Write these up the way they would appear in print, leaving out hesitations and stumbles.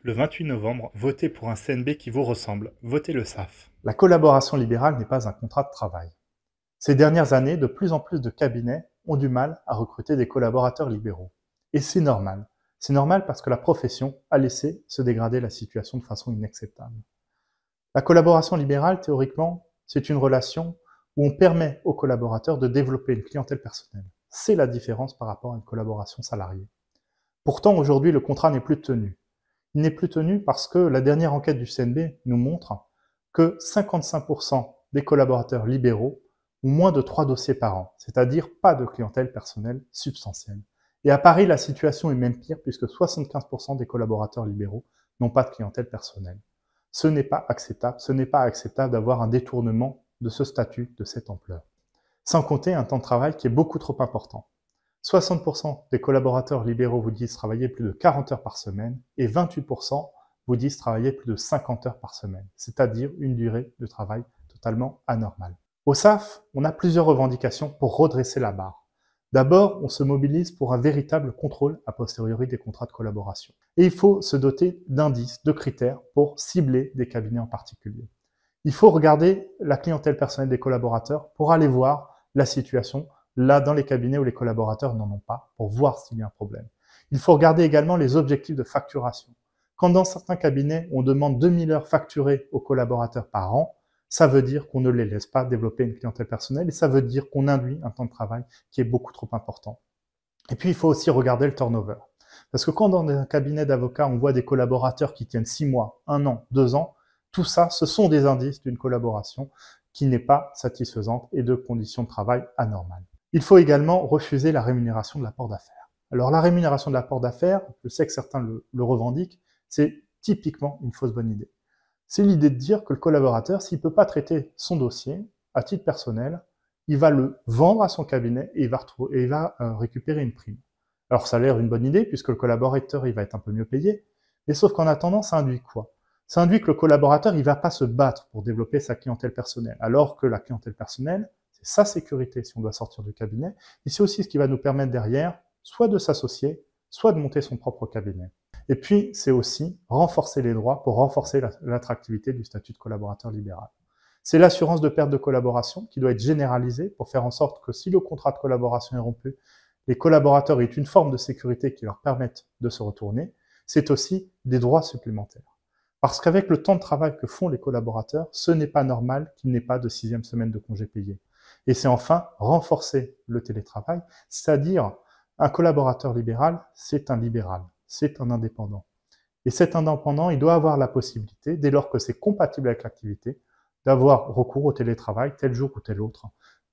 Le 28 novembre, votez pour un CNB qui vous ressemble, votez le SAF. La collaboration libérale n'est pas un contrat de travail. Ces dernières années, de plus en plus de cabinets ont du mal à recruter des collaborateurs libéraux. Et c'est normal. C'est normal parce que la profession a laissé se dégrader la situation de façon inacceptable. La collaboration libérale, théoriquement, c'est une relation où on permet aux collaborateurs de développer une clientèle personnelle. C'est la différence par rapport à une collaboration salariée. Pourtant, aujourd'hui, le contrat n'est plus tenu. Il n'est plus tenu parce que la dernière enquête du CNB nous montre que 55% des collaborateurs libéraux ont moins de 3 dossiers par an, c'est-à-dire pas de clientèle personnelle substantielle. Et à Paris, la situation est même pire puisque 75% des collaborateurs libéraux n'ont pas de clientèle personnelle. Ce n'est pas acceptable d'avoir un détournement de ce statut de cette ampleur. Sans compter un temps de travail qui est beaucoup trop important. 60% des collaborateurs libéraux vous disent travailler plus de 40 heures par semaine et 28% vous disent travailler plus de 50 heures par semaine, c'est-à-dire une durée de travail totalement anormale. Au SAF, on a plusieurs revendications pour redresser la barre. D'abord, on se mobilise pour un véritable contrôle a posteriori des contrats de collaboration. Et il faut se doter d'indices, de critères pour cibler des cabinets en particulier. Il faut regarder la clientèle personnelle des collaborateurs pour aller voir la situation là dans les cabinets où les collaborateurs n'en ont pas, pour voir s'il y a un problème. Il faut regarder également les objectifs de facturation. Quand dans certains cabinets, on demande 2000 heures facturées aux collaborateurs par an, ça veut dire qu'on ne les laisse pas développer une clientèle personnelle et ça veut dire qu'on induit un temps de travail qui est beaucoup trop important. Et puis, il faut aussi regarder le turnover. Parce que quand dans un cabinet d'avocats, on voit des collaborateurs qui tiennent 6 mois, 1 an, 2 ans, tout ça, ce sont des indices d'une collaboration qui n'est pas satisfaisante et de conditions de travail anormales. Il faut également refuser la rémunération de l'apport d'affaires. Alors la rémunération de l'apport d'affaires, je sais que certains le revendiquent, c'est typiquement une fausse bonne idée. C'est l'idée de dire que le collaborateur, s'il ne peut pas traiter son dossier à titre personnel, il va le vendre à son cabinet et il va récupérer une prime. Alors ça a l'air une bonne idée puisque le collaborateur il va être un peu mieux payé, mais sauf qu'en attendant, ça induit quoi? Ça induit que le collaborateur il va pas se battre pour développer sa clientèle personnelle, alors que la clientèle personnelle, c'est sa sécurité si on doit sortir du cabinet, et c'est aussi ce qui va nous permettre derrière soit de s'associer, soit de monter son propre cabinet. Et puis, c'est aussi renforcer les droits pour renforcer l'attractivité du statut de collaborateur libéral. C'est l'assurance de perte de collaboration qui doit être généralisée pour faire en sorte que si le contrat de collaboration est rompu, les collaborateurs aient une forme de sécurité qui leur permette de se retourner. C'est aussi des droits supplémentaires. Parce qu'avec le temps de travail que font les collaborateurs, ce n'est pas normal qu'il n'ait pas de 6e semaine de congé payé. Et c'est enfin renforcer le télétravail, c'est-à-dire un collaborateur libéral, c'est un libéral, c'est un indépendant. Et cet indépendant, il doit avoir la possibilité, dès lors que c'est compatible avec l'activité, d'avoir recours au télétravail tel jour ou tel autre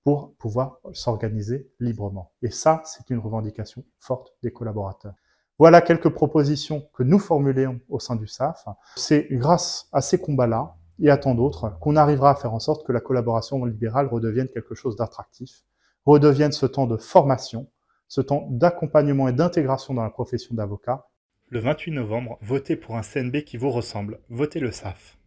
pour pouvoir s'organiser librement. Et ça, c'est une revendication forte des collaborateurs. Voilà quelques propositions que nous formulons au sein du SAF. C'est grâce à ces combats-là et à tant d'autres qu'on arrivera à faire en sorte que la collaboration libérale redevienne quelque chose d'attractif, redevienne ce temps de formation, ce temps d'accompagnement et d'intégration dans la profession d'avocat. Le 28 novembre, votez pour un CNB qui vous ressemble, votez le SAF.